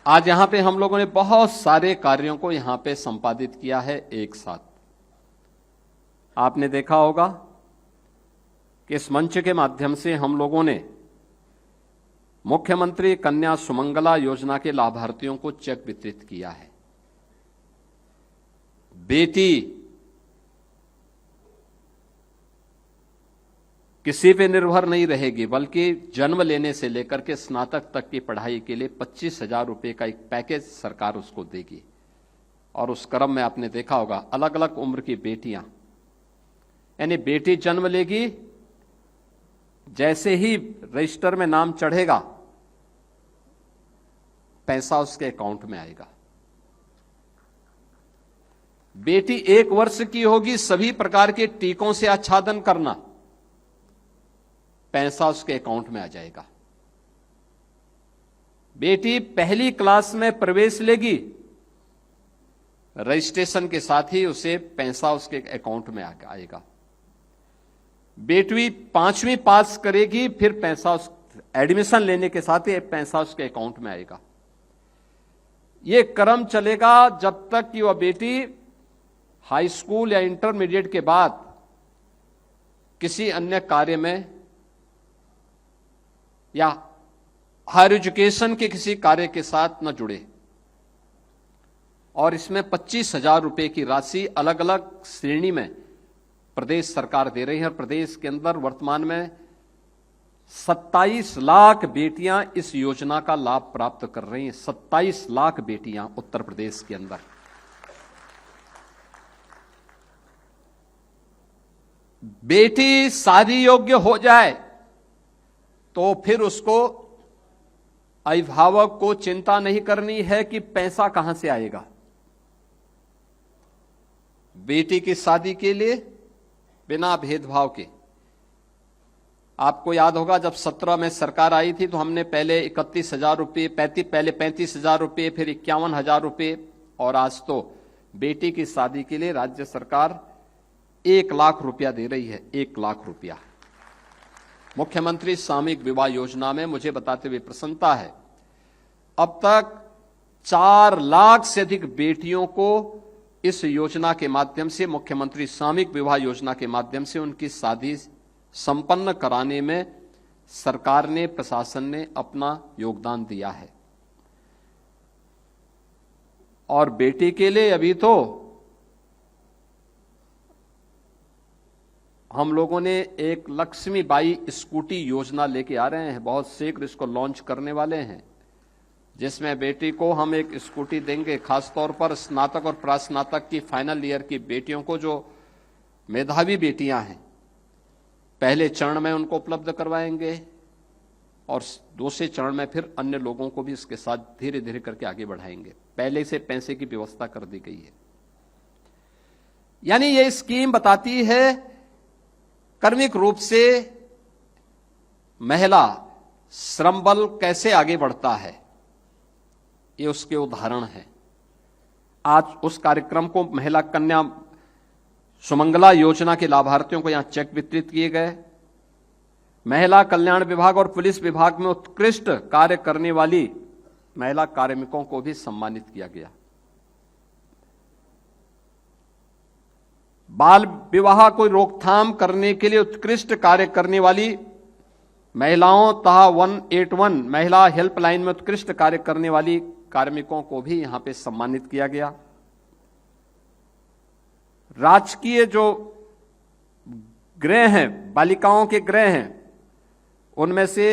आज यहां पे हम लोगों ने बहुत सारे कार्यों को यहां पे संपादित किया है एक साथ। आपने देखा होगा कि इस मंच के माध्यम से हम लोगों ने मुख्यमंत्री कन्या सुमंगला योजना के लाभार्थियों को चेक वितरित किया है। बेटी किसी पे निर्भर नहीं रहेगी, बल्कि जन्म लेने से लेकर के स्नातक तक की पढ़ाई के लिए 25,000 रुपए का एक पैकेज सरकार उसको देगी। और उस क्रम में आपने देखा होगा अलग अलग उम्र की बेटियां, यानी बेटी जन्म लेगी, जैसे ही रजिस्टर में नाम चढ़ेगा पैसा उसके अकाउंट में आएगा। बेटी 1 वर्ष की होगी, सभी प्रकार के टीकों से आच्छादन करना, पैसा उसके अकाउंट में आ जाएगा। बेटी पहली क्लास में प्रवेश लेगी, रजिस्ट्रेशन के साथ ही उसे पैसा उसके अकाउंट में आएगा। बेटी 5वीं पास करेगी, फिर पैसा एडमिशन लेने के साथ ही पैसा उसके अकाउंट में आएगा। यह क्रम चलेगा जब तक कि वह बेटी हाई स्कूल या इंटरमीडिएट के बाद किसी अन्य कार्य में या हायर एजुकेशन के किसी कार्य के साथ न जुड़े। और इसमें 25,000 रुपए की राशि अलग अलग श्रेणी में प्रदेश सरकार दे रही है। प्रदेश के अंदर वर्तमान में 27 लाख बेटियां इस योजना का लाभ प्राप्त कर रही हैं। 27 लाख बेटियां उत्तर प्रदेश के अंदर। बेटी शादी योग्य हो जाए तो फिर उसको अभिभावक को चिंता नहीं करनी है कि पैसा कहां से आएगा। बेटी की शादी के लिए बिना भेदभाव के, आपको याद होगा जब 17 में सरकार आई थी तो हमने पहले 31,000 रुपये, पहले 35,000 रुपये, फिर 51,000 रुपये, और आज तो बेटी की शादी के लिए राज्य सरकार 1 लाख रुपया दे रही है। 1 लाख रुपया मुख्यमंत्री सामूहिक विवाह योजना में। मुझे बताते हुए प्रसन्नता है, अब तक 4 लाख से अधिक बेटियों को इस योजना के माध्यम से, मुख्यमंत्री सामूहिक विवाह योजना के माध्यम से उनकी शादी संपन्न कराने में सरकार ने, प्रशासन ने अपना योगदान दिया है। और बेटी के लिए अभी तो हम लोगों ने एक लक्ष्मीबाई स्कूटी योजना लेके आ रहे हैं, बहुत शीघ्र इसको लॉन्च करने वाले हैं, जिसमें बेटी को हम एक स्कूटी देंगे। खासतौर पर स्नातक और प्रास्नातक की फाइनल ईयर की बेटियों को, जो मेधावी बेटियां हैं, पहले चरण में उनको उपलब्ध करवाएंगे और दूसरे चरण में फिर अन्य लोगों को भी इसके साथ धीरे धीरे करके आगे बढ़ाएंगे। पहले से पैसे की व्यवस्था कर दी गई है। यानी यह स्कीम बताती है कर्मिक रूप से महिला श्रम बल कैसे आगे बढ़ता है, ये उसके उदाहरण है। आज उस कार्यक्रम को महिला कन्या सुमंगला योजना के लाभार्थियों को यहां चेक वितरित किए गए। महिला कल्याण विभाग और पुलिस विभाग में उत्कृष्ट कार्य करने वाली महिला कार्मिकों को भी सम्मानित किया गया। बाल विवाह को रोकथाम करने के लिए उत्कृष्ट कार्य करने वाली महिलाओं तथा 181 महिला हेल्पलाइन में उत्कृष्ट कार्य करने वाली कार्मिकों को भी यहां पे सम्मानित किया गया। राजकीय जो गृह हैं, बालिकाओं के गृह हैं, उनमें से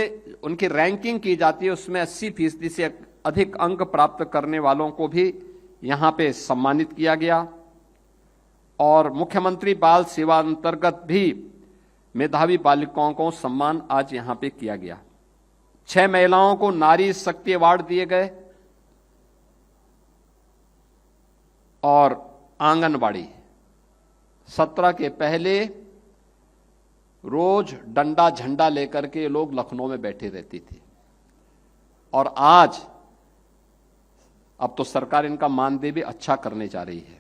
उनकी रैंकिंग की जाती है, उसमें 80% से अधिक अंक प्राप्त करने वालों को भी यहां पे सम्मानित किया गया। और मुख्यमंत्री बाल सेवा अंतर्गत भी मेधावी बालिकाओं को सम्मान आज यहां पे किया गया। 6 महिलाओं को नारी शक्ति अवार्ड दिए गए। और आंगनबाड़ी 17 के पहले रोज डंडा झंडा लेकर के लोग लखनऊ में बैठे रहती थी, और आज अब तो सरकार इनका मानदेय भी अच्छा करने जा रही है।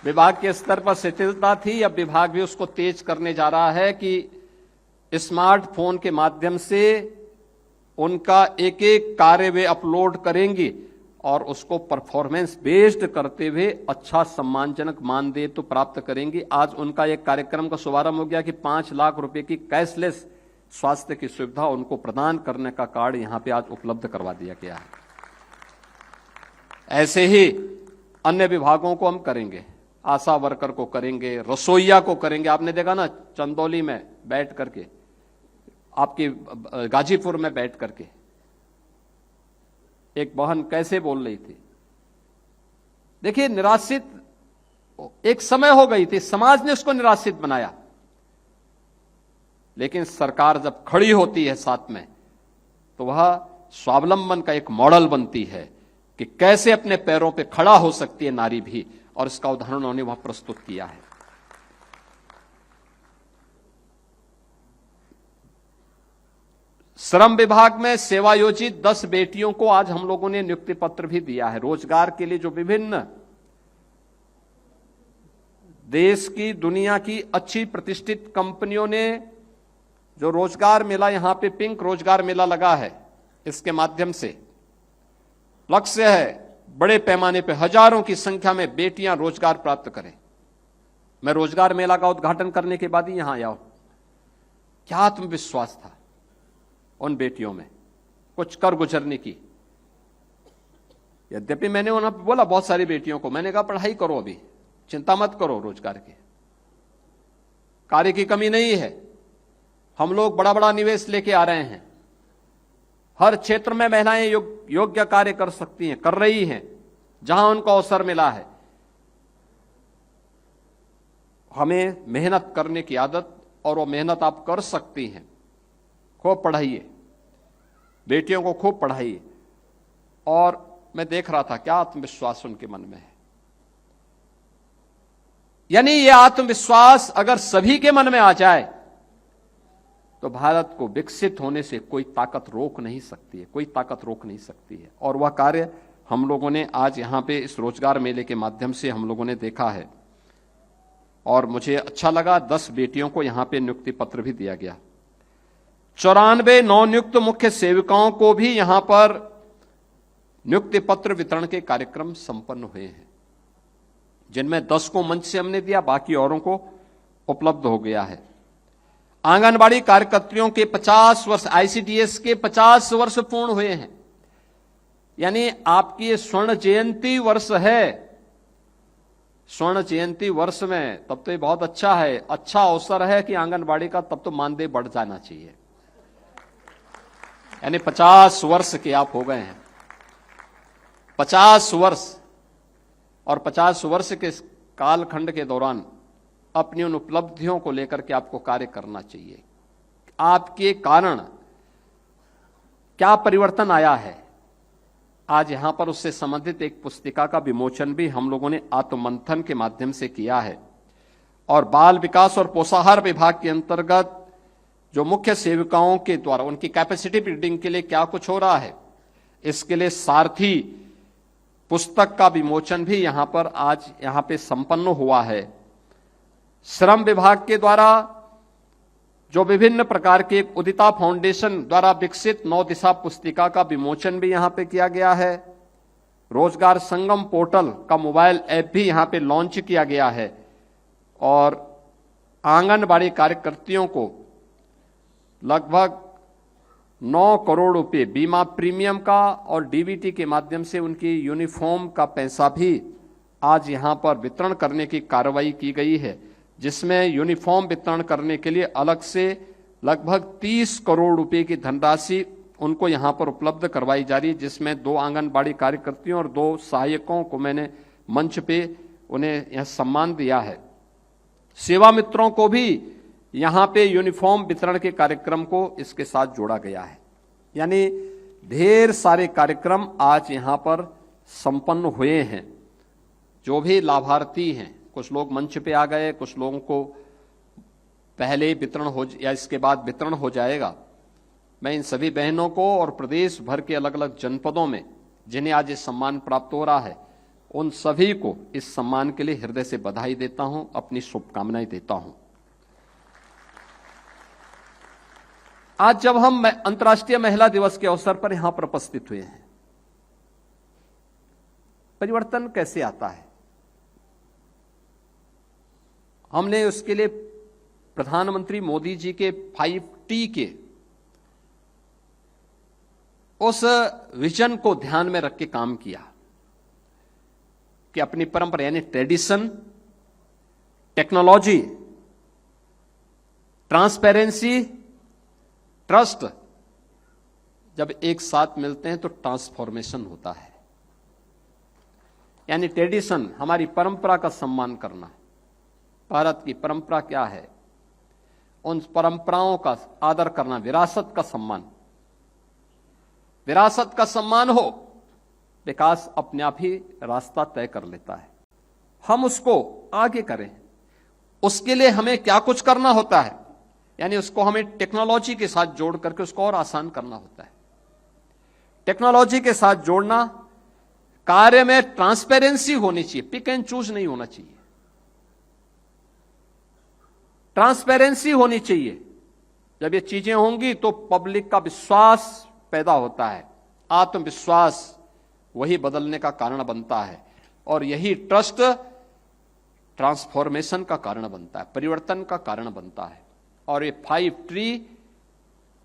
विभाग के स्तर पर शिथिलता थी, अब विभाग भी उसको तेज करने जा रहा है कि स्मार्टफोन के माध्यम से उनका एक एक कार्य वे अपलोड करेंगी और उसको परफॉर्मेंस बेस्ड करते हुए अच्छा सम्मानजनक मानदेय तो प्राप्त करेंगी। आज उनका एक कार्यक्रम का शुभारंभ हो गया कि 5 लाख रुपए की कैशलेस स्वास्थ्य की सुविधा उनको प्रदान करने का कार्ड यहां पे आज उपलब्ध करवा दिया गया है। ऐसे ही अन्य विभागों को हम करेंगे, आशा वर्कर को करेंगे, रसोईया को करेंगे। आपने देखा ना चंदौली में बैठ करके, आपकी गाजीपुर में बैठ करके एक बहन कैसे बोल रही थी। देखिए, निराश्रित एक समय हो गई थी, समाज ने उसको निराश्रित बनाया, लेकिन सरकार जब खड़ी होती है साथ में तो वह स्वावलंबन का एक मॉडल बनती है कि कैसे अपने पैरों पे खड़ा हो सकती है नारी भी, और इसका उदाहरण उन्होंने वहां प्रस्तुत किया है। श्रम विभाग में सेवायोजित 10 बेटियों को आज हम लोगों ने नियुक्ति पत्र भी दिया है। रोजगार के लिए जो विभिन्न देश की, दुनिया की अच्छी प्रतिष्ठित कंपनियों ने जो रोजगार मेला, यहां पे पिंक रोजगार मेला लगा है, इसके माध्यम से लक्ष्य है बड़े पैमाने पे हजारों की संख्या में बेटियां रोजगार प्राप्त करें। मैं रोजगार मेला का उद्घाटन करने के बाद ही यहां आया हूं। क्या आत्मविश्वास था उन बेटियों में, कुछ कर गुजरने की। यद्यपि मैंने उन्हें बोला, बहुत सारी बेटियों को मैंने कहा पढ़ाई करो, अभी चिंता मत करो, रोजगार की कार्य की कमी नहीं है, हम लोग बड़ा बड़ा निवेश लेके आ रहे हैं, हर क्षेत्र में महिलाएं योग्य कार्य कर सकती हैं, कर रही हैं, जहां उनको अवसर मिला है। हमें मेहनत करने की आदत, और वो मेहनत आप कर सकती हैं। खूब पढ़ाइए, बेटियों को खूब पढ़ाइए। और मैं देख रहा था क्या आत्मविश्वास उनके मन में है। यानी ये आत्मविश्वास अगर सभी के मन में आ जाए तो भारत को विकसित होने से कोई ताकत रोक नहीं सकती है, कोई ताकत रोक नहीं सकती है। और वह कार्य हम लोगों ने आज यहां पे इस रोजगार मेले के माध्यम से हम लोगों ने देखा है, और मुझे अच्छा लगा। 10 बेटियों को यहां पे नियुक्ति पत्र भी दिया गया। 94 नवनियुक्त मुख्य सेविकाओं को भी यहां पर नियुक्ति पत्र वितरण के कार्यक्रम संपन्न हुए हैं, जिनमें 10 को मंच से हमने दिया, बाकी औरों को उपलब्ध हो गया है। आंगनबाड़ी कार्यकर्तियों के 50 वर्ष, आईसीडीएस के 50 वर्ष पूर्ण हुए हैं। यानी आपकी ये स्वर्ण जयंती वर्ष है। स्वर्ण जयंती वर्ष में तब तो ये बहुत अच्छा है, अच्छा अवसर है कि आंगनबाड़ी का तब तो मानदेय बढ़ जाना चाहिए। यानी 50 वर्ष के आप हो गए हैं, 50 वर्ष, और 50 वर्ष के कालखंड के दौरान अपनी उन उपलब्धियों को लेकर के आपको कार्य करना चाहिए। आपके कारण क्या परिवर्तन आया है, आज यहां पर उससे संबंधित एक पुस्तिका का विमोचन भी हम लोगों ने आत्ममंथन के माध्यम से किया है। और बाल विकास और पोषाहार विभाग के अंतर्गत जो मुख्य सेविकाओं के द्वारा उनकी कैपेसिटी बिल्डिंग के लिए क्या कुछ हो रहा है, इसके लिए सारथी पुस्तक का विमोचन भी यहां पर आज यहां पे संपन्न हुआ है। श्रम विभाग के द्वारा जो विभिन्न प्रकार के उदिता फाउंडेशन द्वारा विकसित 9 दिशा पुस्तिका का विमोचन भी यहां पे किया गया है। रोजगार संगम पोर्टल का मोबाइल ऐप भी यहां पे लॉन्च किया गया है। और आंगनबाड़ी कार्यकर्तियों को लगभग 9 करोड़ रुपए बीमा प्रीमियम का और डीबीटी के माध्यम से उनकी यूनिफॉर्म का पैसा भी आज यहां पर वितरण करने की कार्रवाई की गई है, जिसमें यूनिफॉर्म वितरण करने के लिए अलग से लगभग 30 करोड़ रुपए की धनराशि उनको यहां पर उपलब्ध करवाई जा रही है, जिसमें 2 आंगनबाड़ी कार्यकर्तियों और 2 सहायकों को मैंने मंच पे उन्हें यह सम्मान दिया है। सेवा मित्रों को भी यहां पे यूनिफॉर्म वितरण के कार्यक्रम को इसके साथ जोड़ा गया है। यानी ढेर सारे कार्यक्रम आज यहां पर संपन्न हुए हैं। जो भी लाभार्थी हैं, कुछ लोग मंच पे आ गए, कुछ लोगों को पहले वितरण हो या इसके बाद वितरण हो जाएगा। मैं इन सभी बहनों को और प्रदेश भर के अलग अलग जनपदों में जिन्हें आज ये सम्मान प्राप्त हो रहा है, उन सभी को इस सम्मान के लिए हृदय से बधाई देता हूं, अपनी शुभकामनाएं देता हूं। आज जब हम अंतर्राष्ट्रीय महिला दिवस के अवसर पर यहां पर उपस्थित हुए हैं, परिवर्तन कैसे आता है? हमने उसके लिए प्रधानमंत्री मोदी जी के 5T के उस विजन को ध्यान में रख के काम किया कि अपनी परंपरा यानी ट्रेडिशन, टेक्नोलॉजी, ट्रांसपेरेंसी, ट्रस्ट जब एक साथ मिलते हैं तो ट्रांसफॉर्मेशन होता है। यानी ट्रेडिशन, हमारी परंपरा का सम्मान करना। भारत की परंपरा क्या है, उन परंपराओं का आदर करना, विरासत का सम्मान। विरासत का सम्मान हो, विकास अपने आप ही रास्ता तय कर लेता है। हम उसको आगे करें, उसके लिए हमें क्या कुछ करना होता है, यानी उसको हमें टेक्नोलॉजी के साथ जोड़ करके उसको और आसान करना होता है। टेक्नोलॉजी के साथ जोड़ना, कार्य में ट्रांसपेरेंसी होनी चाहिए, पिक एंड चूज नहीं होना चाहिए। ट्रांसपेरेंसी होनी चाहिए। जब ये चीजें होंगी तो पब्लिक का विश्वास पैदा होता है। आत्मविश्वास वही बदलने का कारण बनता है और यही ट्रस्ट ट्रांसफॉर्मेशन का कारण बनता है, परिवर्तन का कारण बनता है। और ये 5T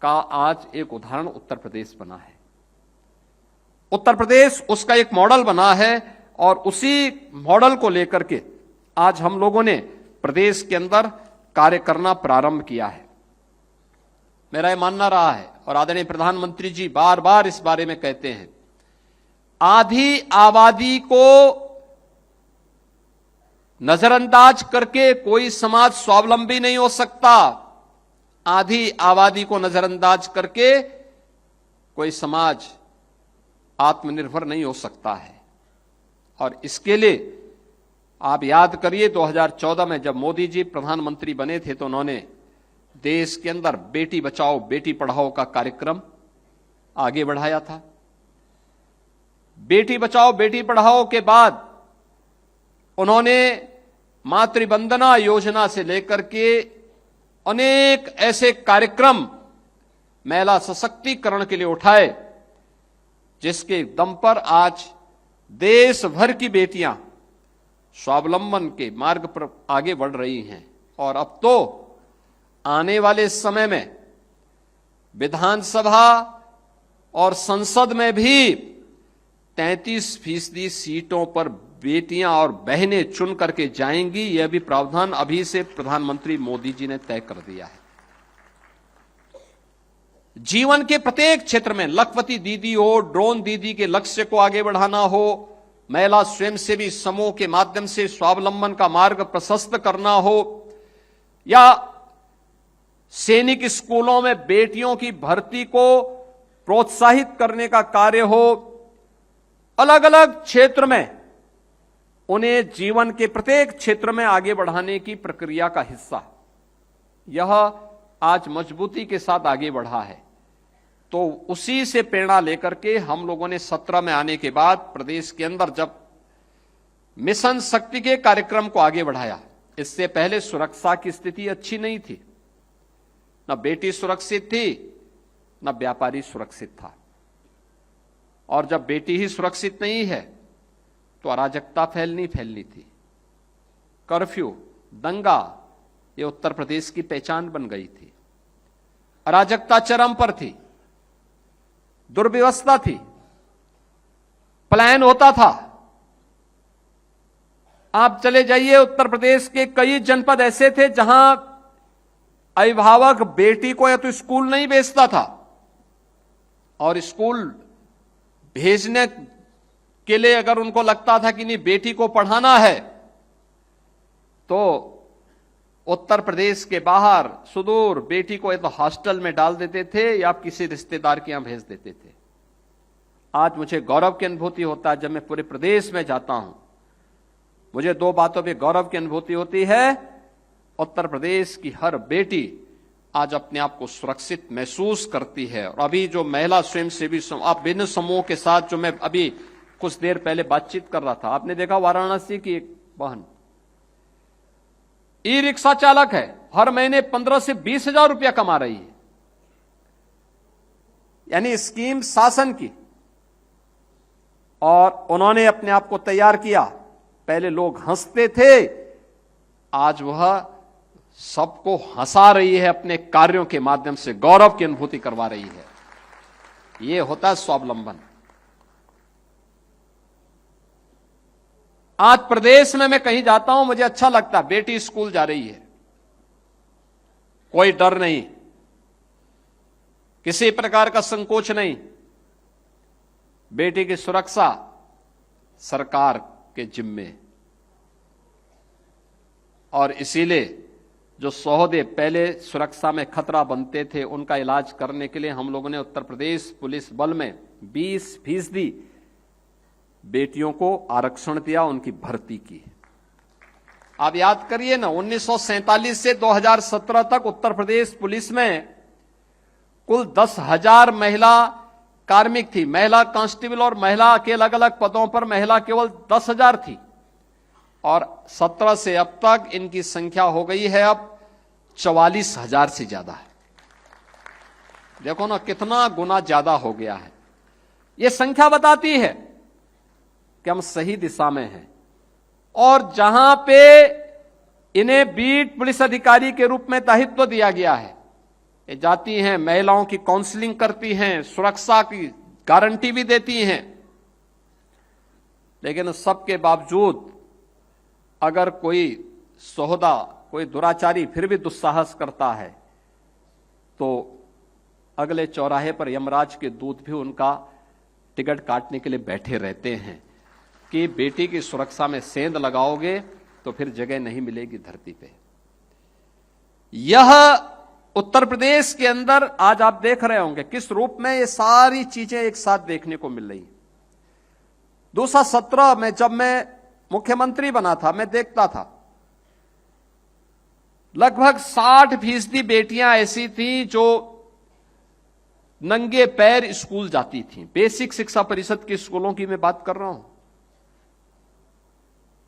का आज एक उदाहरण उत्तर प्रदेश बना है। उत्तर प्रदेश उसका एक मॉडल बना है और उसी मॉडल को लेकर के आज हम लोगों ने प्रदेश के अंदर कार्य करना प्रारंभ किया है। मेरा यह मानना रहा है और आदरणीय प्रधानमंत्री जी बार बार इस बारे में कहते हैं, आधी आबादी को नजरअंदाज करके कोई समाज स्वावलंबी नहीं हो सकता। आधी आबादी को नजरअंदाज करके कोई समाज आत्मनिर्भर नहीं हो सकता है। और इसके लिए आप याद करिए 2014 में जब मोदी जी प्रधानमंत्री बने थे तो उन्होंने देश के अंदर बेटी बचाओ बेटी पढ़ाओ का कार्यक्रम आगे बढ़ाया था। बेटी बचाओ बेटी पढ़ाओ के बाद उन्होंने मातृवंदना योजना से लेकर के अनेक ऐसे कार्यक्रम महिला सशक्तिकरण के लिए उठाए, जिसके दम पर आज देश भर की बेटियां स्वावलंबन के मार्ग पर आगे बढ़ रही हैं। और अब तो आने वाले समय में विधानसभा और संसद में भी 33% सीटों पर बेटियां और बहनें चुन करके जाएंगी। यह भी प्रावधान अभी से प्रधानमंत्री मोदी जी ने तय कर दिया है। जीवन के प्रत्येक क्षेत्र में लखपति दीदी हो, ड्रोन दीदी के लक्ष्य को आगे बढ़ाना हो, महिला स्वयंसेवी समूह के माध्यम से स्वावलंबन का मार्ग प्रशस्त करना हो, या सैनिक स्कूलों में बेटियों की भर्ती को प्रोत्साहित करने का कार्य हो, अलग अलग क्षेत्र में उन्हें जीवन के प्रत्येक क्षेत्र में आगे बढ़ाने की प्रक्रिया का हिस्सा यह आज मजबूती के साथ आगे बढ़ा है। तो उसी से प्रेरणा लेकर के हम लोगों ने 17 में आने के बाद प्रदेश के अंदर जब मिशन शक्ति के कार्यक्रम को आगे बढ़ाया। इससे पहले सुरक्षा की स्थिति अच्छी नहीं थी, न बेटी सुरक्षित थी न व्यापारी सुरक्षित था। और जब बेटी ही सुरक्षित नहीं है तो अराजकता फैलनी थी। कर्फ्यू, दंगा, ये उत्तर प्रदेश की पहचान बन गई थी। अराजकता चरम पर थी, दुर्व्यवस्था थी, पलायन होता था। आप चले जाइए, उत्तर प्रदेश के कई जनपद ऐसे थे जहां अभिभावक बेटी को या तो स्कूल नहीं भेजता था, और स्कूल भेजने के लिए अगर उनको लगता था कि नहीं बेटी को पढ़ाना है तो उत्तर प्रदेश के बाहर सुदूर बेटी को या तो हॉस्टल में डाल देते थे या किसी रिश्तेदार के यहां भेज देते थे। आज मुझे गौरव की अनुभूति होता है जब मैं पूरे प्रदेश में जाता हूं, मुझे 2 बातों पे गौरव की अनुभूति होती है। उत्तर प्रदेश की हर बेटी आज अपने आप को सुरक्षित महसूस करती है। और अभी जो महिला स्वयंसेवी आप विभिन्न समूह के साथ जो मैं अभी कुछ देर पहले बातचीत कर रहा था, आपने देखा वाराणसी की एक बहन ई रिक्शा चालक है, हर महीने 15 से 20 हजार रुपया कमा रही है। यानी स्कीम शासन की, और उन्होंने अपने आप को तैयार किया। पहले लोग हंसते थे, आज वह सबको हंसा रही है, अपने कार्यों के माध्यम से गौरव की अनुभूति करवा रही है। यह होता है स्वावलंबन। आज प्रदेश में मैं कहीं जाता हूं, मुझे अच्छा लगता है, बेटी स्कूल जा रही है, कोई डर नहीं, किसी प्रकार का संकोच नहीं। बेटी की सुरक्षा सरकार के जिम्मे, और इसीलिए जो सौदे पहले सुरक्षा में खतरा बनते थे, उनका इलाज करने के लिए हम लोगों ने उत्तर प्रदेश पुलिस बल में 20% बेटियों को आरक्षण दिया, उनकी भर्ती की। आप याद करिए ना, 1947 से 2017 तक उत्तर प्रदेश पुलिस में कुल 10,000 महिला कार्मिक थी। महिला कांस्टेबल और महिला के अलग अलग पदों पर महिला केवल 10,000 थी, और 17 से अब तक इनकी संख्या हो गई है अब 44,000 से ज्यादा है। देखो ना कितना गुना ज्यादा हो गया है। यह संख्या बताती है कि हम सही दिशा में हैं। और जहां पे इन्हें बीट पुलिस अधिकारी के रूप में दायित्व दिया गया है, ये जाती हैं, महिलाओं की काउंसलिंग करती हैं, सुरक्षा की गारंटी भी देती हैं, लेकिन सबके बावजूद अगर कोई सौदा, कोई दुराचारी फिर भी दुस्साहस करता है, तो अगले चौराहे पर यमराज के दूत भी उनका टिकट काटने के लिए बैठे रहते हैं कि बेटी की सुरक्षा में सेंध लगाओगे तो फिर जगह नहीं मिलेगी धरती पे। यह उत्तर प्रदेश के अंदर आज आप देख रहे होंगे किस रूप में ये सारी चीजें एक साथ देखने को मिल रही। 2017 में जब मैं मुख्यमंत्री बना था, मैं देखता था लगभग 60% बेटियां ऐसी थी जो नंगे पैर स्कूल जाती थीं। बेसिक शिक्षा परिषद के स्कूलों की मैं बात कर रहा हूं।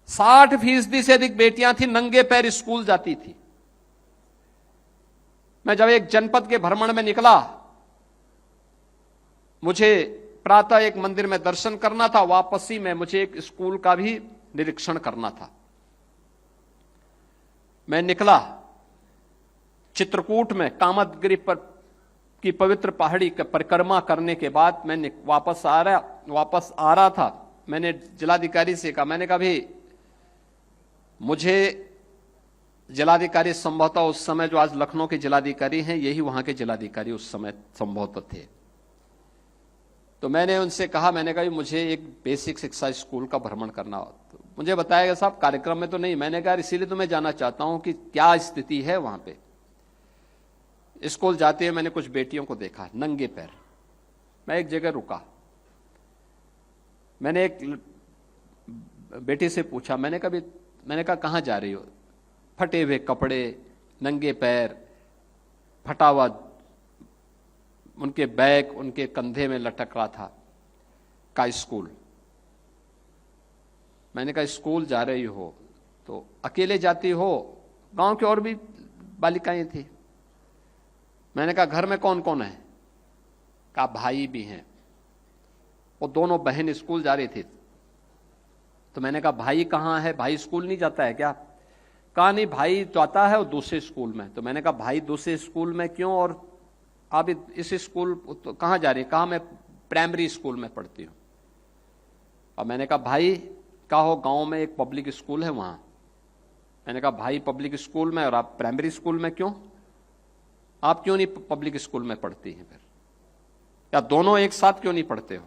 60% से अधिक बेटियां थी नंगे पैर स्कूल जाती थी। मैं जब एक जनपद के भ्रमण में निकला, मुझे प्रातः एक मंदिर में दर्शन करना था, वापसी में मुझे एक स्कूल का भी निरीक्षण करना था। मैं निकला, चित्रकूट में कामदगिरी पर की पवित्र पहाड़ी की परिक्रमा करने के बाद मैं वापस आ रहा था। मैंने जिलाधिकारी से कहा, मैंने कहा भाई मुझे जिलाधिकारी संभवतः उस समय जो आज लखनऊ के जिलाधिकारी हैं, यही वहां के जिलाधिकारी उस समय संभवतः थे। तो मैंने उनसे कहा, मैंने कहा मुझे एक बेसिक शिक्षा स्कूल का भ्रमण करना हो। तो मुझे बताया गया साहब कार्यक्रम में तो नहीं। मैंने कहा इसीलिए तो मैं जानना चाहता हूं कि क्या स्थिति है वहां पे। स्कूल जाते हुए मैंने कुछ बेटियों को देखा नंगे पैर। मैं एक जगह रुका, मैंने एक बेटी से पूछा, मैंने कहा कहां जा रही हो? फटे हुए कपड़े, नंगे पैर, फटा हुआ उनके बैग उनके कंधे में लटक रहा था। का स्कूल? मैंने कहा स्कूल जा रही हो तो अकेले जाती हो? गांव की और भी बालिकाएं थी। मैंने कहा घर में कौन कौन है? कहा भाई भी हैं। वो दोनों बहन स्कूल जा रही थी। तो मैंने कहा भाई कहां है? भाई स्कूल नहीं जाता है क्या? कहा नहीं, भाई तो आता है वो दूसरे स्कूल में। तो मैंने कहा भाई दूसरे स्कूल में क्यों, और आप इस स्कूल तो कहां जा रही है? कहा मैं प्राइमरी स्कूल में पढ़ती हूं। और मैंने कहा भाई का हो, गांव में एक पब्लिक स्कूल है वहां। मैंने कहा भाई पब्लिक स्कूल में और आप प्राइमरी स्कूल में क्यों? आप क्यों नहीं पब्लिक स्कूल में पढ़ती हैं फिर, या दोनों एक साथ क्यों नहीं पढ़ते हो?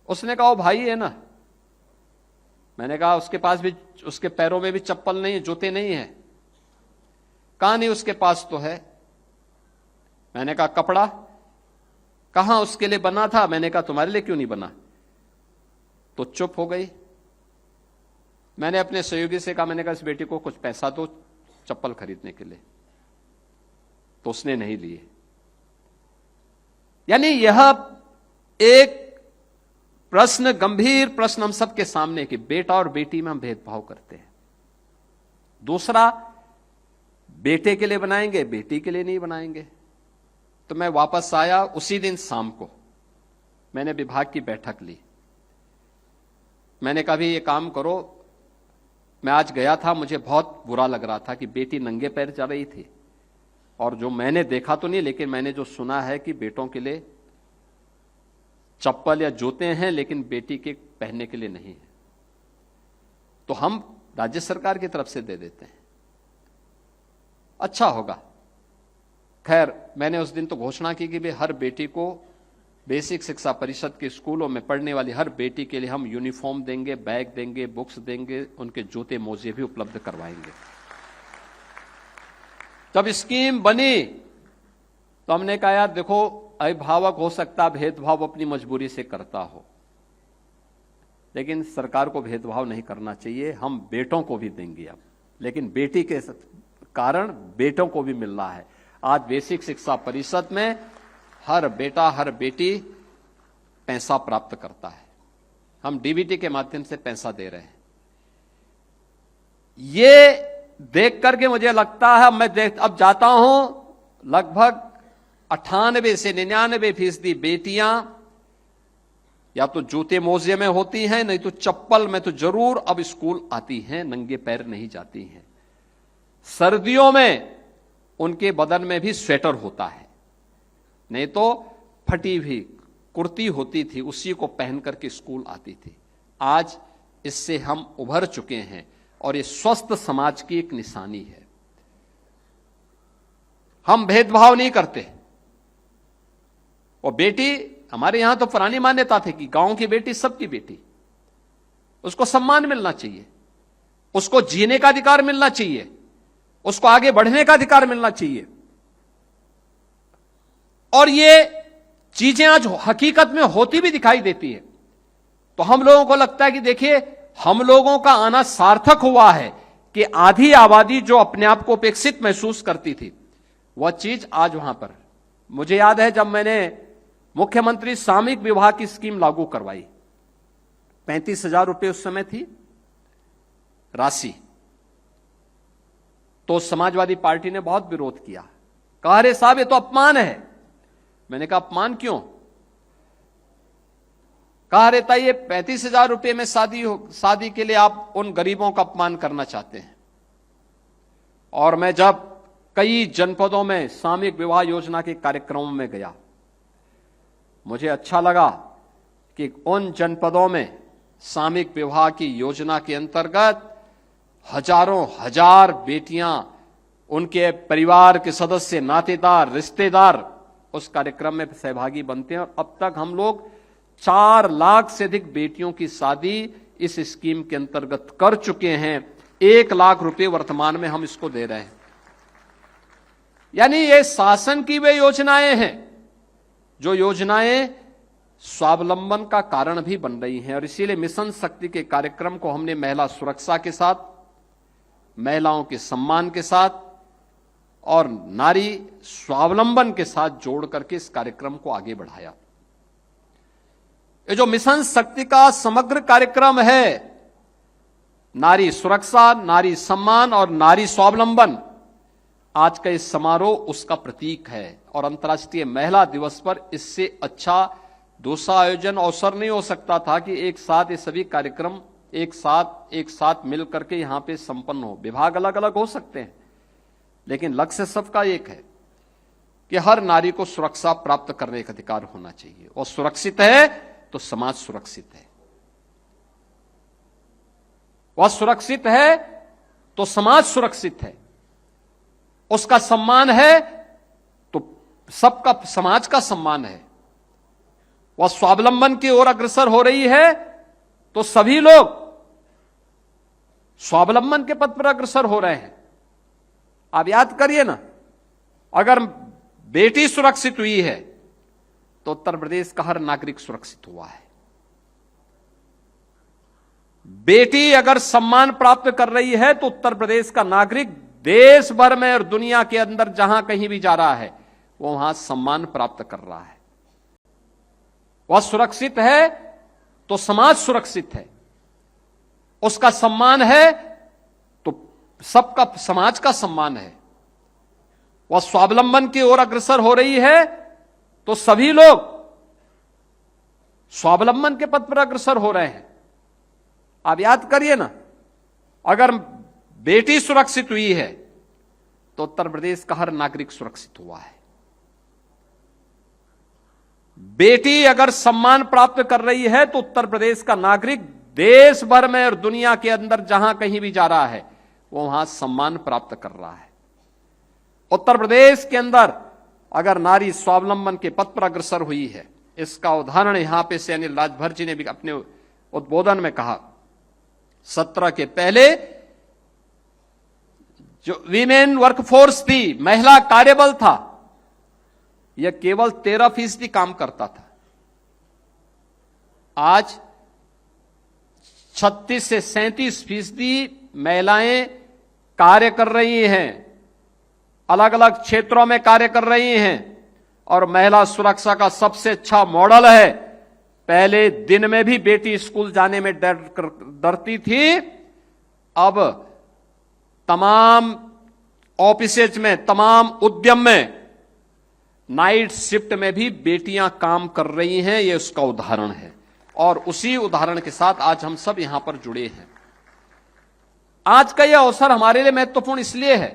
उसने कहा वो भाई है ना। मैंने कहा उसके पास भी, उसके पैरों में भी चप्पल नहीं है, जूते नहीं है। कहा नहीं उसके पास तो है। मैंने कहा कपड़ा? कहां उसके लिए बना था। मैंने कहा तुम्हारे लिए क्यों नहीं बना? तो चुप हो गई। मैंने अपने सहयोगी से कहा, मैंने कहा इस बेटी को कुछ पैसा दो चप्पल खरीदने के लिए। तो उसने नहीं लिए। यानी यह एक प्रश्न, गंभीर प्रश्न हम सबके सामने कि बेटा और बेटी में हम भेदभाव करते हैं। दूसरा, बेटे के लिए बनाएंगे, बेटी के लिए नहीं बनाएंगे। तो मैं वापस आया। उसी दिन शाम को मैंने विभाग की बैठक ली। मैंने कहा भी ये काम करो। मैं आज गया था, मुझे बहुत बुरा लग रहा था कि बेटी नंगे पैर जा रही थी, और जो मैंने देखा तो नहीं, लेकिन मैंने जो सुना है कि बेटों के लिए चप्पल या जूते हैं लेकिन बेटी के पहनने के लिए नहीं है, तो हम राज्य सरकार की तरफ से दे देते हैं, अच्छा होगा। खैर, मैंने उस दिन तो घोषणा की कि हर बेटी को बेसिक शिक्षा परिषद के स्कूलों में पढ़ने वाली हर बेटी के लिए हम यूनिफॉर्म देंगे, बैग देंगे, बुक्स देंगे, उनके जूते मोजे भी उपलब्ध करवाएंगे। जब स्कीम बनी तो हमने कहा यार देखो, अभिभावक हो सकता भेदभाव अपनी मजबूरी से करता हो, लेकिन सरकार को भेदभाव नहीं करना चाहिए। हम बेटों को भी देंगे अब, लेकिन बेटी के कारण बेटों को भी मिल रहा है। आज बेसिक शिक्षा परिषद में हर बेटा हर बेटी पैसा प्राप्त करता है। हम डीबीटी के माध्यम से पैसा दे रहे हैं। ये देख करके मुझे लगता है, मैं अब जाता हूं, लगभग 98 से 99% बेटियां या तो जूते मोजे में होती हैं, नहीं तो चप्पल में तो जरूर अब स्कूल आती हैं, नंगे पैर नहीं जाती हैं। सर्दियों में उनके बदन में भी स्वेटर होता है, नहीं तो फटी हुई कुर्ती होती थी, उसी को पहन करके स्कूल आती थी। आज इससे हम उभर चुके हैं और ये स्वस्थ समाज की एक निशानी है। हम भेदभाव नहीं करते। और बेटी, हमारे यहां तो पुरानी मान्यता थी कि गांव की बेटी सबकी बेटी, उसको सम्मान मिलना चाहिए, उसको जीने का अधिकार मिलना चाहिए, उसको आगे बढ़ने का अधिकार मिलना चाहिए। और ये चीजें आज हकीकत में होती भी दिखाई देती है। तो हम लोगों को लगता है कि देखिए, हम लोगों का आना सार्थक हुआ है कि आधी आबादी जो अपने आप को उपेक्षित महसूस करती थी, वह चीज आज वहां पर। मुझे याद है जब मैंने मुख्यमंत्री सामूहिक विवाह की स्कीम लागू करवाई, 35,000 रुपए उस समय थी राशि, तो समाजवादी पार्टी ने बहुत विरोध किया, कहा अरे साहब ये तो अपमान है। मैंने कहा अपमान क्यों? कहा रहता ये 35,000 रुपए में शादी के लिए आप उन गरीबों का अपमान करना चाहते हैं। और मैं जब कई जनपदों में सामूहिक विवाह योजना के कार्यक्रमों में गया, मुझे अच्छा लगा कि उन जनपदों में सामूहिक विवाह की योजना के अंतर्गत हजारों हजार बेटियां, उनके परिवार के सदस्य, नातेदार, रिश्तेदार उस कार्यक्रम में सहभागी बनते हैं। और अब तक हम लोग 4 लाख से अधिक बेटियों की शादी इस स्कीम के अंतर्गत कर चुके हैं। 1 लाख रुपए वर्तमान में हम इसको दे रहे हैं। यानी ये शासन की वे योजनाएं हैं जो योजनाएं स्वावलंबन का कारण भी बन रही हैं। और इसीलिए मिशन शक्ति के कार्यक्रम को हमने महिला सुरक्षा के साथ, महिलाओं के सम्मान के साथ और नारी स्वावलंबन के साथ जोड़ करके इस कार्यक्रम को आगे बढ़ाया। ये जो मिशन शक्ति का समग्र कार्यक्रम है, नारी सुरक्षा, नारी सम्मान और नारी स्वावलंबन, आज का इस समारोह उसका प्रतीक है। और अंतर्राष्ट्रीय महिला दिवस पर इससे अच्छा दूसरा आयोजन अवसर नहीं हो सकता था कि एक साथ ये सभी कार्यक्रम एक साथ मिल करके यहां पे संपन्न हो। विभाग अलग अलग हो सकते हैं, लेकिन लक्ष्य सबका एक है कि हर नारी को सुरक्षा प्राप्त करने का अधिकार होना चाहिए। और सुरक्षित है तो समाज सुरक्षित है, वह सुरक्षित है तो समाज सुरक्षित है, उसका सम्मान है तो सबका समाज का सम्मान है। वह स्वावलंबन की ओर अग्रसर हो रही है तो सभी लोग स्वावलंबन के पथ पर अग्रसर हो रहे हैं। आप याद करिए ना, अगर बेटी सुरक्षित हुई है तो उत्तर प्रदेश का हर नागरिक सुरक्षित हुआ है। बेटी अगर सम्मान प्राप्त कर रही है तो उत्तर प्रदेश का नागरिक देश भर में और दुनिया के अंदर जहां कहीं भी जा रहा है वो वहां सम्मान प्राप्त कर रहा है। वह सुरक्षित है तो समाज सुरक्षित है, उसका सम्मान है तो सबका समाज का सम्मान है। वह स्वावलंबन की ओर अग्रसर हो रही है, तो सभी लोग स्वावलंबन के पथ पर अग्रसर हो रहे हैं। आप याद करिए ना, अगर बेटी सुरक्षित हुई है तो उत्तर प्रदेश का हर नागरिक सुरक्षित हुआ है। बेटी अगर सम्मान प्राप्त कर रही है तो उत्तर प्रदेश का नागरिक देश भर में और दुनिया के अंदर जहां कहीं भी जा रहा है वो वहां सम्मान प्राप्त कर रहा है। उत्तर प्रदेश के अंदर अगर नारी स्वावलंबन के पथ पर अग्रसर हुई है, इसका उदाहरण यहां पे से अनिल राजभर जी ने भी अपने उद्बोधन में कहा। 17 के पहले जो वीमेन वर्कफोर्स थी, महिला कार्यबल था, यह केवल 13% काम करता था। आज 36 से 37% महिलाएं कार्य कर रही हैं, अलग अलग क्षेत्रों में कार्य कर रही हैं और महिला सुरक्षा का सबसे अच्छा मॉडल है। पहले दिन में भी बेटी स्कूल जाने में डरती थी, अब तमाम ऑफिसेज में, तमाम उद्यम में नाइट शिफ्ट में भी बेटियां काम कर रही हैं। यह उसका उदाहरण है और उसी उदाहरण के साथ आज हम सब यहां पर जुड़े हैं। आज का यह अवसर हमारे लिए महत्वपूर्ण इसलिए है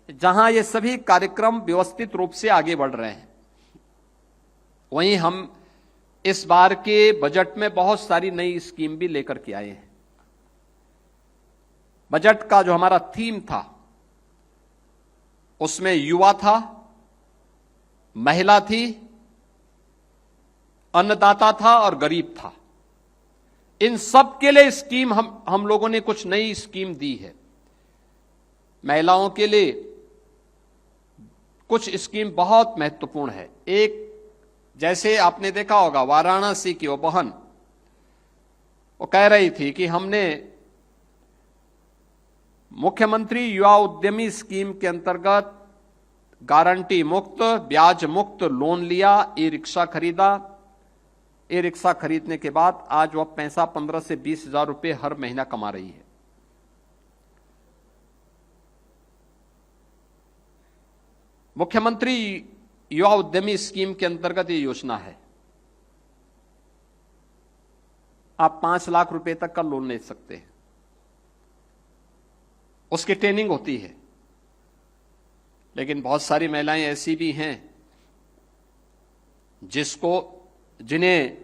जहां ये सभी कार्यक्रम व्यवस्थित रूप से आगे बढ़ रहे हैं, वहीं हम इस बार के बजट में बहुत सारी नई स्कीम भी लेकर के आए हैं। बजट का जो हमारा थीम था उसमें युवा था, महिला थी, अन्नदाता था और गरीब था। इन सब के लिए स्कीम हम लोगों ने कुछ नई स्कीम दी है। महिलाओं के लिए कुछ स्कीम बहुत महत्वपूर्ण है। एक, जैसे आपने देखा होगा वाराणसी की वो बहन, वो कह रही थी कि हमने मुख्यमंत्री युवा उद्यमी स्कीम के अंतर्गत गारंटी मुक्त, ब्याज मुक्त लोन लिया, ई रिक्शा खरीदा। ई रिक्शा खरीदने के बाद आज वह पैसा 15 से 20 हजार रुपए हर महीना कमा रही है। मुख्यमंत्री युवा उद्यमी स्कीम के अंतर्गत ये योजना है। आप 5 लाख रुपए तक का लोन ले सकते हैं। उसकी ट्रेनिंग होती है, लेकिन बहुत सारी महिलाएं ऐसी भी हैं जिन्हें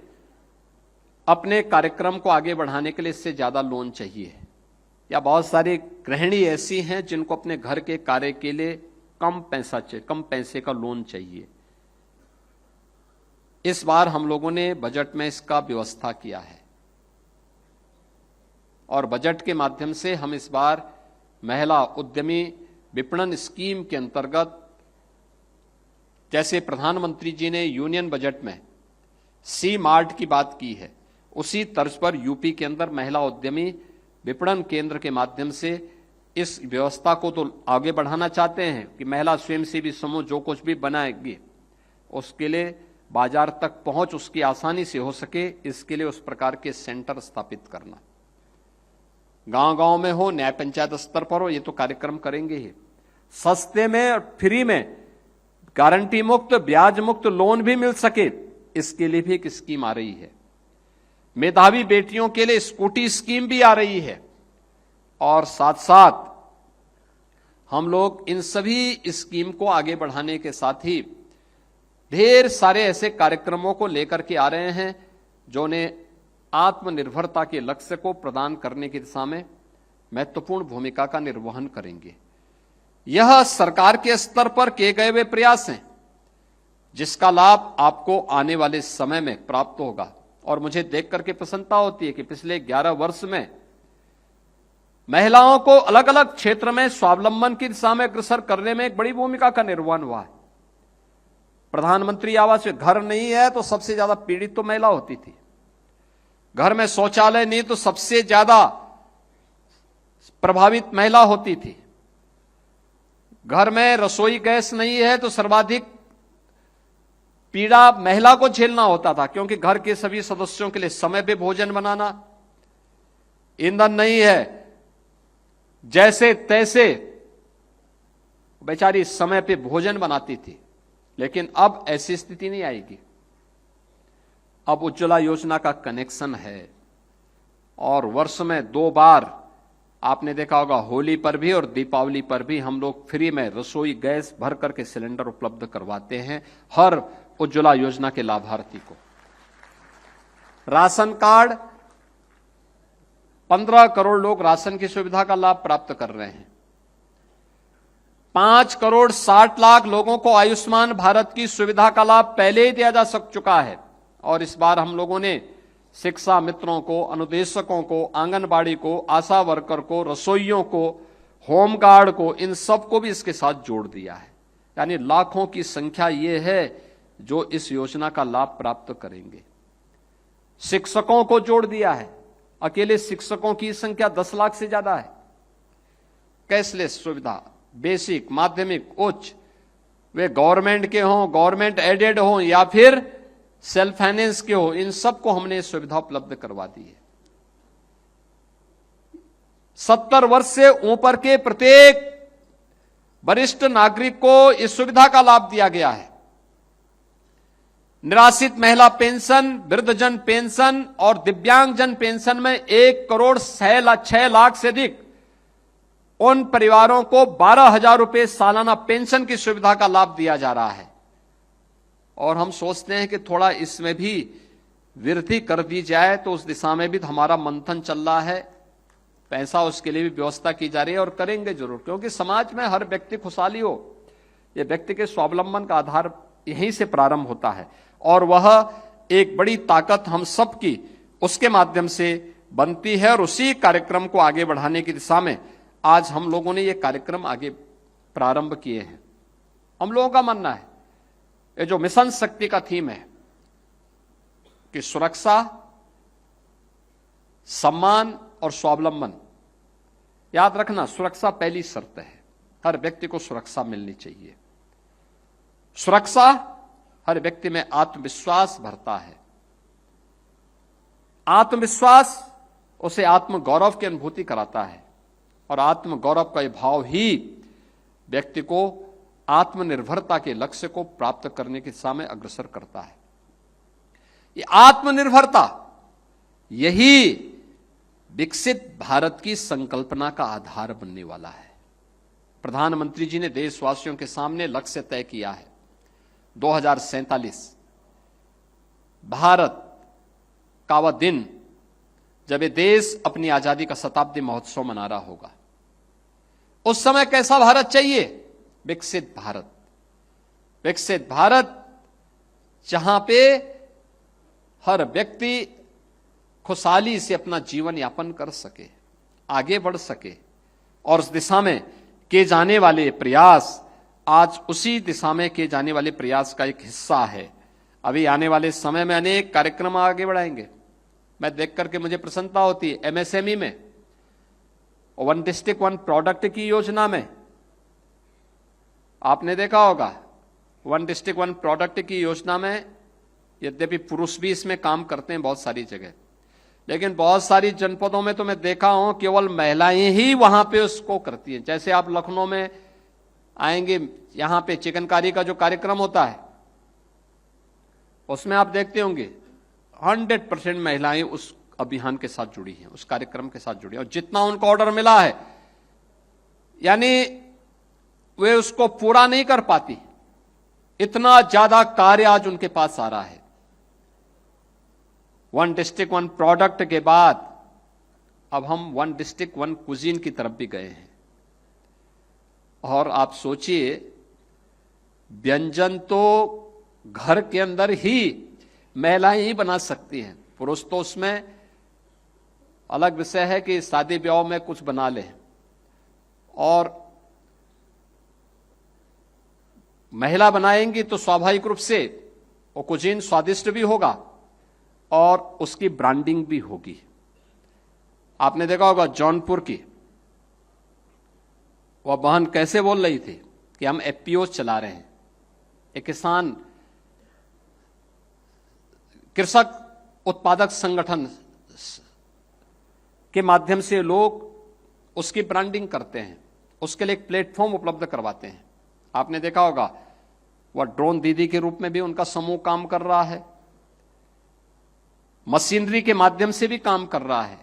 अपने कार्यक्रम को आगे बढ़ाने के लिए इससे ज्यादा लोन चाहिए, या बहुत सारी गृहिणी ऐसी हैं जिनको अपने घर के कार्य के लिए कम पैसे का लोन चाहिए। इस बार हम लोगों ने बजट में इसका व्यवस्था किया है और बजट के माध्यम से हम इस बार महिला उद्यमी विपणन स्कीम के अंतर्गत, जैसे प्रधानमंत्री जी ने यूनियन बजट में सी मार्ट की बात की है, उसी तर्ज पर यूपी के अंदर महिला उद्यमी विपणन केंद्र के माध्यम से इस व्यवस्था को तो आगे बढ़ाना चाहते हैं कि महिला स्वयंसेवी समूह जो कुछ भी बनाएगी उसके लिए बाजार तक पहुंच उसकी आसानी से हो सके, इसके लिए उस प्रकार के सेंटर स्थापित करना। गांव-गांव में हो, न्याय पंचायत स्तर पर हो, ये तो कार्यक्रम करेंगे ही। सस्ते में और फ्री में गारंटी मुक्त, ब्याज मुक्त लोन भी मिल सके, इसके लिए भी एक स्कीम आ रही है। मेधावी बेटियों के लिए स्कूटी स्कीम भी आ रही है और साथ साथ हम लोग इन सभी स्कीम को आगे बढ़ाने के साथ ही ढेर सारे ऐसे कार्यक्रमों को लेकर के आ रहे हैं जो ने आत्मनिर्भरता के लक्ष्य को प्रदान करने की दिशा में महत्वपूर्ण भूमिका का निर्वहन करेंगे। यह सरकार के स्तर पर किए गए हुए प्रयास हैं जिसका लाभ आपको आने वाले समय में प्राप्त होगा। और मुझे देख करके प्रसन्नता होती है कि पिछले 11 वर्ष में महिलाओं को अलग अलग क्षेत्र में स्वावलंबन की दिशा में अग्रसर करने में एक बड़ी भूमिका का निर्वहन हुआ है। प्रधानमंत्री आवास में घर नहीं है तो सबसे ज्यादा पीड़ित तो महिला होती थी, घर में शौचालय नहीं तो सबसे ज्यादा प्रभावित महिला होती थी, घर में रसोई गैस नहीं है तो सर्वाधिक पीड़ा महिला को झेलना होता था, क्योंकि घर के सभी सदस्यों के लिए समय पे भोजन बनाना, ईंधन नहीं है, जैसे तैसे बेचारी समय पे भोजन बनाती थी, लेकिन अब ऐसी स्थिति नहीं आएगी। अब उज्ज्वला योजना का कनेक्शन है और वर्ष में 2 बार आपने देखा होगा, होली पर भी और दीपावली पर भी हम लोग फ्री में रसोई गैस भर करके सिलेंडर उपलब्ध करवाते हैं हर उज्ज्वला योजना के लाभार्थी को। राशन कार्ड 15 करोड़ लोग राशन की सुविधा का लाभ प्राप्त कर रहे हैं। 5 करोड़ 60 लाख लोगों को आयुष्मान भारत की सुविधा का लाभ पहले ही दिया जा चुका है और इस बार हम लोगों ने शिक्षा मित्रों को, अनुदेशकों को, आंगनबाड़ी को, आशा वर्कर को, रसोइयों को, होमगार्ड को, इन सबको भी इसके साथ जोड़ दिया है। यानी लाखों की संख्या ये है जो इस योजना का लाभ प्राप्त करेंगे। शिक्षकों को जोड़ दिया है, अकेले शिक्षकों की संख्या 10 लाख से ज्यादा है। कैशलेस सुविधा, बेसिक, माध्यमिक, उच्च, वे गवर्नमेंट के हों, गवर्नमेंट एडेड हों या फिर सेल्फ फाइनेंस के हो, इन सबको हमने सुविधा उपलब्ध करवा दी है। 70 वर्ष से ऊपर के प्रत्येक वरिष्ठ नागरिक को इस सुविधा का लाभ दिया गया है। निराश्रित महिला पेंशन, वृद्धजन पेंशन और दिव्यांगजन पेंशन में 1 करोड़ 6 लाख से अधिक उन परिवारों को 12,000 रुपए सालाना पेंशन की सुविधा का लाभ दिया जा रहा है। और हम सोचते हैं कि थोड़ा इसमें भी वृद्धि कर दी जाए, तो उस दिशा में भी हमारा मंथन चल रहा है। पैसा उसके लिए भी व्यवस्था की जा रही है और करेंगे जरूर, क्योंकि समाज में हर व्यक्ति खुशहाली हो, यह व्यक्ति के स्वावलंबन का आधार यहीं से प्रारंभ होता है और वह एक बड़ी ताकत हम सबकी उसके माध्यम से बनती है। और उसी कार्यक्रम को आगे बढ़ाने की दिशा में आज हम लोगों ने यह कार्यक्रम आगे प्रारंभ किए हैं। हम लोगों का मानना है ये जो मिशन शक्ति का थीम है कि सुरक्षा, सम्मान और स्वावलंबन, याद रखना सुरक्षा पहली शर्त है। हर व्यक्ति को सुरक्षा मिलनी चाहिए। सुरक्षा हर व्यक्ति में आत्मविश्वास भरता है। आत्मविश्वास उसे आत्मगौरव की अनुभूति कराता है और आत्मगौरव का यह भाव ही व्यक्ति को आत्मनिर्भरता के लक्ष्य को प्राप्त करने की दिशा में अग्रसर करता है। ये आत्मनिर्भरता, यही विकसित भारत की संकल्पना का आधार बनने वाला है। प्रधानमंत्री जी ने देशवासियों के सामने लक्ष्य तय किया है 2047 भारत का वह दिन जब ये देश अपनी आजादी का शताब्दी महोत्सव मना रहा होगा। उस समय कैसा भारत चाहिए? विकसित भारत। विकसित भारत जहां पे हर व्यक्ति खुशहाली से अपना जीवन यापन कर सके, आगे बढ़ सके। और उस दिशा में किए जाने वाले प्रयास आज उसी दिशा में किए जाने वाले प्रयास का एक हिस्सा है। अभी आने वाले समय में अनेक कार्यक्रम आगे बढ़ाएंगे। मैं देख करके मुझे प्रसन्नता होती है। एमएसएमई में, 1 डिस्ट्रिक्ट 1 प्रोडक्ट की योजना में आपने देखा होगा 1 डिस्ट्रिक्ट 1 प्रोडक्ट की योजना में यद्यपि पुरुष भी इसमें काम करते हैं बहुत सारी जगह, लेकिन बहुत सारी जनपदों में तो मैं देखा हूं केवल महिलाएं ही वहां पे उसको करती हैं। जैसे आप लखनऊ में आएंगे, यहां पे चिकनकारी का जो कार्यक्रम होता है उसमें आप देखते होंगे 100% महिलाएं उस अभियान के साथ जुड़ी हैं, उस कार्यक्रम के साथ जुड़ी हैं। और जितना उनको ऑर्डर मिला है यानी वे उसको पूरा नहीं कर पाती, इतना ज्यादा कार्य आज उनके पास आ रहा है। 1 डिस्ट्रिक्ट 1 प्रोडक्ट के बाद अब हम 1 डिस्ट्रिक्ट 1 कुजीन की तरफ भी गए हैं। और आप सोचिए, व्यंजन तो घर के अंदर ही महिलाएं ही बना सकती हैं, पुरुष तो उसमें अलग विषय है कि शादी ब्याह में कुछ बना ले, और महिला बनाएंगी तो स्वाभाविक रूप से वो कुजीन स्वादिष्ट भी होगा और उसकी ब्रांडिंग भी होगी। आपने देखा होगा जौनपुर की वह बहन कैसे बोल रही थी कि हम एफपीओ चला रहे हैं, एक किसान कृषक उत्पादक संगठन के माध्यम से लोग उसकी ब्रांडिंग करते हैं, उसके लिए एक प्लेटफॉर्म उपलब्ध करवाते हैं। आपने देखा होगा, वह ड्रोन दीदी के रूप में भी उनका समूह काम कर रहा है, मशीनरी के माध्यम से भी काम कर रहा है।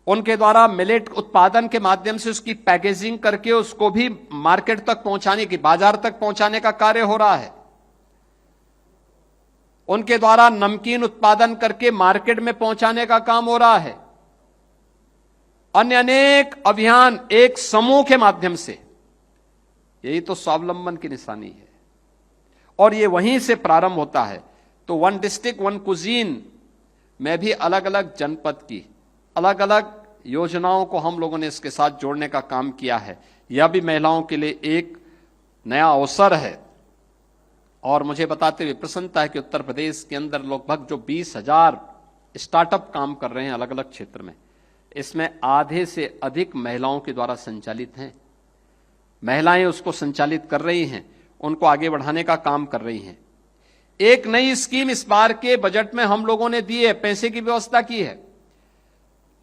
उनके द्वारा मिलेट उत्पादन के माध्यम से उसकी पैकेजिंग करके उसको भी मार्केट तक पहुंचाने की, बाजार तक पहुंचाने का कार्य हो रहा है। उनके द्वारा नमकीन उत्पादन करके मार्केट में पहुंचाने का काम हो रहा है। अन्य अनेक अभियान एक समूह के माध्यम से, यही तो स्वावलंबन की निशानी है। और ये वहीं से प्रारंभ होता है। तो वन डिस्ट्रिक्ट वन कुजीन में भी अलग अलग जनपद की अलग अलग योजनाओं को हम लोगों ने इसके साथ जोड़ने का काम किया है। यह भी महिलाओं के लिए एक नया अवसर है। और मुझे बताते हुए प्रसन्नता है कि उत्तर प्रदेश के अंदर लगभग जो 20,000 स्टार्टअप काम कर रहे हैं अलग अलग क्षेत्र में, इसमें आधे से अधिक महिलाओं के द्वारा संचालित हैं। महिलाएं उसको संचालित कर रही हैं, उनको आगे बढ़ाने का काम कर रही हैं। एक नई स्कीम इस बार के बजट में हम लोगों ने दी है, पैसे की व्यवस्था की है।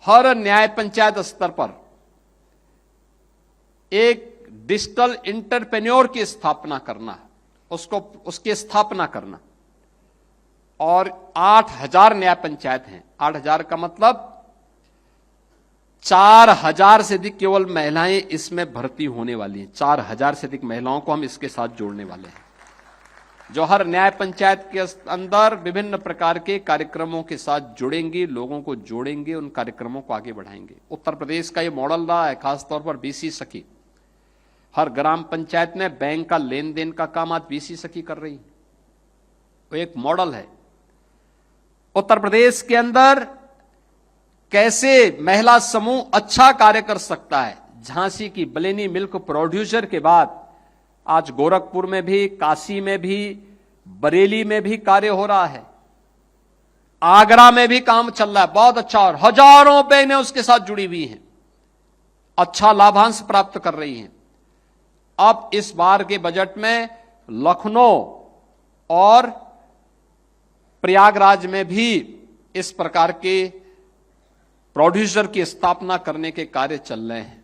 हर न्याय पंचायत स्तर पर एक डिजिटल इंटरप्रेन्योर की स्थापना करना, उसकी स्थापना करना। और 8,000 न्याय पंचायत हैं। 8,000 का मतलब 4,000 से अधिक केवल महिलाएं इसमें भर्ती होने वाली हैं। 4,000 से अधिक महिलाओं को हम इसके साथ जोड़ने वाले हैं, जो हर न्याय पंचायत के अंदर विभिन्न प्रकार के कार्यक्रमों के साथ जुड़ेंगे, लोगों को जोड़ेंगे, उन कार्यक्रमों को आगे बढ़ाएंगे। उत्तर प्रदेश का ये मॉडल रहा है, खासतौर पर बीसी सखी। हर ग्राम पंचायत में बैंक का लेन देन का काम आज बीसी सखी कर रही है। वो एक मॉडल है। उत्तर प्रदेश के अंदर कैसे महिला समूह अच्छा कार्य कर सकता है। झांसी की बलेनी मिल्क प्रोड्यूसर के बाद आज गोरखपुर में भी, काशी में भी, बरेली में भी कार्य हो रहा है। आगरा में भी काम चल रहा है, बहुत अच्छा। और हजारों बहनें उसके साथ जुड़ी हुई हैं, अच्छा लाभांश प्राप्त कर रही हैं। अब इस बार के बजट में लखनऊ और प्रयागराज में भी इस प्रकार के प्रोड्यूसर की स्थापना करने के कार्य चल रहे हैं।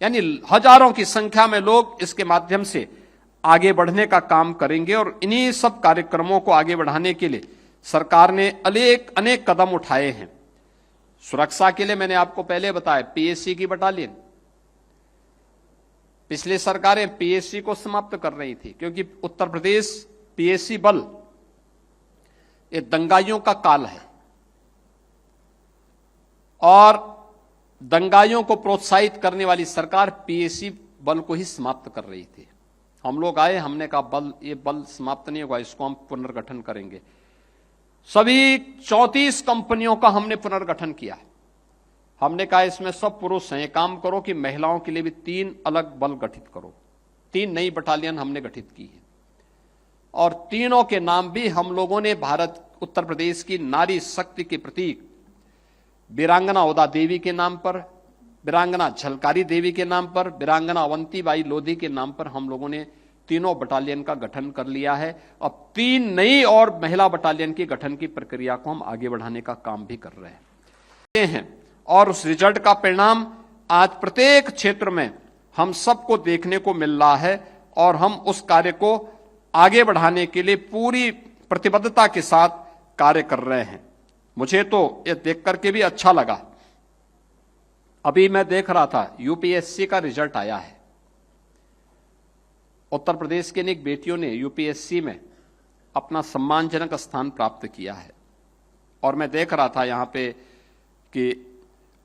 यानी हजारों की संख्या में लोग इसके माध्यम से आगे बढ़ने का काम करेंगे। और इन्हीं सब कार्यक्रमों को आगे बढ़ाने के लिए सरकार ने अनेक कदम उठाए हैं। सुरक्षा के लिए मैंने आपको पहले बताया, पीएससी की बटालियन। पिछली सरकारें पीएससी को समाप्त कर रही थी, क्योंकि उत्तर प्रदेश पीएससी बल ये दंगाइयों का काल है और दंगाइयों को प्रोत्साहित करने वाली सरकार पीएससी बल को ही समाप्त कर रही थी। हम लोग आए, हमने कहा ये बल समाप्त नहीं होगा, इसको हम पुनर्गठन करेंगे। सभी 34 कंपनियों का हमने पुनर्गठन किया। हमने कहा इसमें सब पुरुष हैं, काम करो कि महिलाओं के लिए भी 3 अलग बल गठित करो। 3 नई बटालियन हमने गठित की है और तीनों के नाम भी हम लोगों ने उत्तर प्रदेश की नारी शक्ति के प्रतीक वीरांगना ओदा देवी के नाम पर, वीरांगना झलकारी देवी के नाम पर, वीरांगना अवंतीबाई लोधी के नाम पर हम लोगों ने तीनों बटालियन का गठन कर लिया है। अब 3 नई और महिला बटालियन के गठन की प्रक्रिया को हम आगे बढ़ाने का काम भी कर रहे हैं। और उस रिजल्ट का परिणाम आज प्रत्येक क्षेत्र में हम सबको देखने को मिल रहा है और हम उस कार्य को आगे बढ़ाने के लिए पूरी प्रतिबद्धता के साथ कार्य कर रहे हैं। मुझे तो ये देख करके भी अच्छा लगा। अभी मैं देख रहा था, यूपीएससी का रिजल्ट आया है। उत्तर प्रदेश की अनेक बेटियों ने यूपीएससी में अपना सम्मानजनक स्थान प्राप्त किया है। और मैं देख रहा था यहां पे कि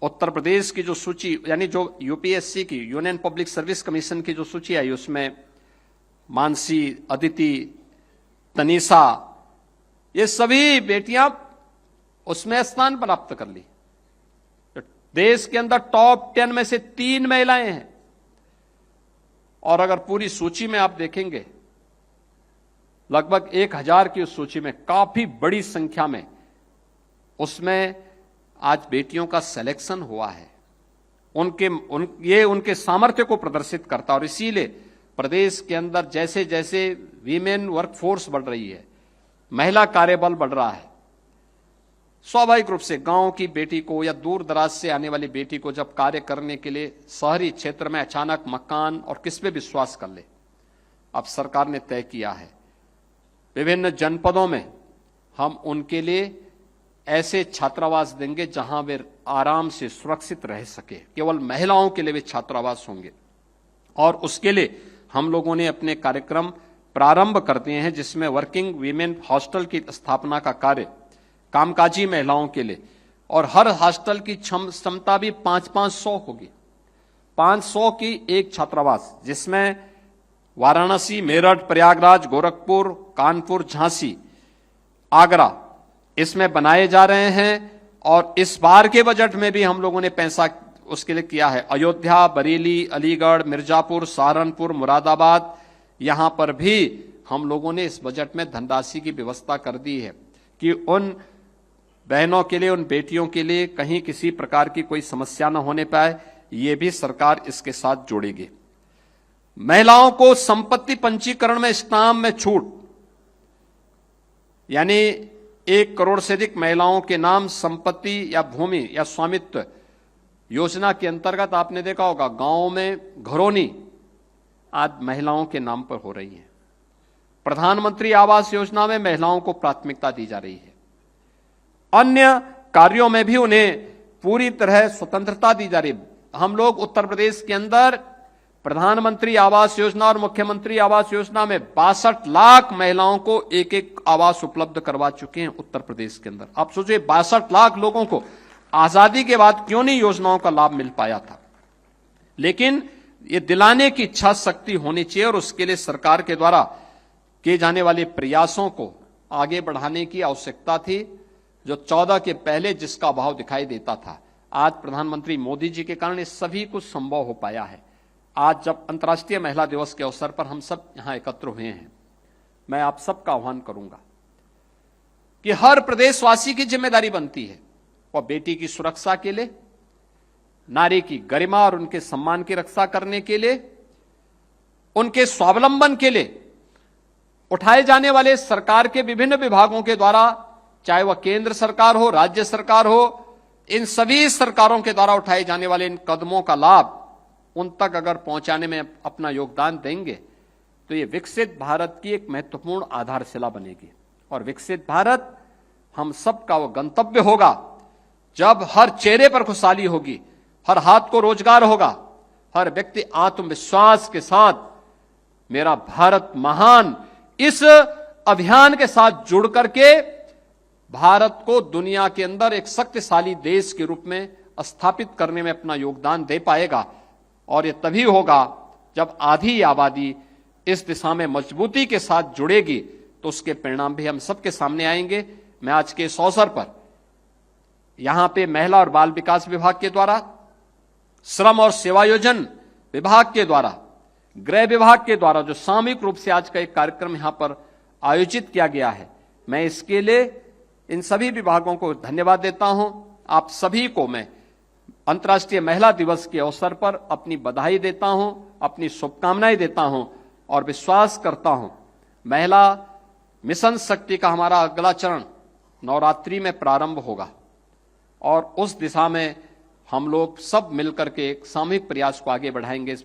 उत्तर प्रदेश की जो सूची, यानी जो यूपीएससी की, यूनियन पब्लिक सर्विस कमीशन की जो सूची आई, उसमें मानसी, अदिति, तनीषा, ये सभी बेटियां उसमें स्थान प्राप्त कर ली। देश के अंदर टॉप 10 में से 3 महिलाएं हैं। और अगर पूरी सूची में आप देखेंगे, लगभग 1,000 की उस सूची में काफी बड़ी संख्या में उसमें आज बेटियों का सिलेक्शन हुआ है। ये उनके सामर्थ्य को प्रदर्शित करता है। और इसीलिए प्रदेश के अंदर जैसे जैसे वीमेन वर्कफोर्स बढ़ रही है, महिला कार्यबल बढ़ रहा है, स्वाभाविक रूप से गांव की बेटी को या दूर दराज से आने वाली बेटी को जब कार्य करने के लिए शहरी क्षेत्र में अचानक मकान और किस पे विश्वास कर ले, अब सरकार ने तय किया है विभिन्न जनपदों में हम उनके लिए ऐसे छात्रावास देंगे जहां वे आराम से सुरक्षित रह सके। केवल महिलाओं के लिए वे छात्रावास होंगे और उसके लिए हम लोगों ने अपने कार्यक्रम प्रारंभ कर दिए हैं, जिसमें वर्किंग वीमेन हॉस्टल की स्थापना का कार्य कामकाजी महिलाओं के लिए, और हर हॉस्टल की क्षमता भी 500 होगी। 500 की एक छात्रावास, जिसमें वाराणसी, मेरठ, प्रयागराज, गोरखपुर, कानपुर, झांसी, आगरा इसमें बनाए जा रहे हैं। और इस बार के बजट में भी हम लोगों ने पैसा उसके लिए किया है। अयोध्या, बरेली, अलीगढ़, मिर्जापुर, सहारनपुर, मुरादाबाद, यहां पर भी हम लोगों ने इस बजट में धनराशि की व्यवस्था कर दी है कि उन बहनों के लिए, उन बेटियों के लिए कहीं किसी प्रकार की कोई समस्या न होने पाए, ये भी सरकार इसके साथ जोड़ेगी। महिलाओं को संपत्ति पंजीकरण में स्टाम्प में छूट, यानी 1 करोड़ से अधिक महिलाओं के नाम संपत्ति या भूमि या स्वामित्व योजना के अंतर्गत आपने देखा होगा गांवों में घरौनी आज महिलाओं के नाम पर हो रही है। प्रधानमंत्री आवास योजना में महिलाओं को प्राथमिकता दी जा रही है। अन्य कार्यों में भी उन्हें पूरी तरह स्वतंत्रता दी जा रही है। हम लोग उत्तर प्रदेश के अंदर प्रधानमंत्री आवास योजना और मुख्यमंत्री आवास योजना में 62 लाख महिलाओं को एक एक आवास उपलब्ध करवा चुके हैं उत्तर प्रदेश के अंदर। आप सोचिए 62 लाख लोगों को आजादी के बाद क्यों नहीं योजनाओं का लाभ मिल पाया था, लेकिन ये दिलाने की इच्छा शक्ति होनी चाहिए और उसके लिए सरकार के द्वारा किए जाने वाले प्रयासों को आगे बढ़ाने की आवश्यकता थी। जो 14 के पहले जिसका अभाव दिखाई देता था, आज प्रधानमंत्री मोदी जी के कारण इस सभी कुछ संभव हो पाया है। आज जब अंतर्राष्ट्रीय महिला दिवस के अवसर पर हम सब यहां एकत्र हुए हैं, मैं आप सबका आह्वान करूंगा कि हर प्रदेशवासी की जिम्मेदारी बनती है वह बेटी की सुरक्षा के लिए, नारी की गरिमा और उनके सम्मान की रक्षा करने के लिए, उनके स्वावलंबन के लिए उठाए जाने वाले सरकार के विभिन्न विभागों के द्वारा, चाहे वह केंद्र सरकार हो, राज्य सरकार हो, इन सभी सरकारों के द्वारा उठाए जाने वाले इन कदमों का लाभ उन तक अगर पहुंचाने में अपना योगदान देंगे तो ये विकसित भारत की एक महत्वपूर्ण आधारशिला बनेगी। और विकसित भारत हम सबका वो गंतव्य होगा जब हर चेहरे पर खुशहाली होगी, हर हाथ को रोजगार होगा, हर व्यक्ति आत्मविश्वास के साथ मेरा भारत महान इस अभियान के साथ जुड़ करके भारत को दुनिया के अंदर एक शक्तिशाली देश के रूप में स्थापित करने में अपना योगदान दे पाएगा। और ये तभी होगा जब आधी आबादी इस दिशा में मजबूती के साथ जुड़ेगी, तो उसके परिणाम भी हम सबके सामने आएंगे। मैं आज के इस अवसर पर यहां पे महिला और बाल विकास विभाग के द्वारा, श्रम और सेवायोजन विभाग के द्वारा, गृह विभाग के द्वारा जो सामूहिक रूप से आज का एक कार्यक्रम यहां पर आयोजित किया गया है, मैं इसके लिए इन सभी विभागों को धन्यवाद देता हूं। आप सभी को मैं अंतर्राष्ट्रीय महिला दिवस के अवसर पर अपनी बधाई देता हूं, अपनी शुभकामनाएं देता हूं और विश्वास करता हूं महिला मिशन शक्ति का हमारा अगला चरण नवरात्रि में प्रारंभ होगा और उस दिशा में हम लोग सब मिलकर के एक सामूहिक प्रयास को आगे बढ़ाएंगे।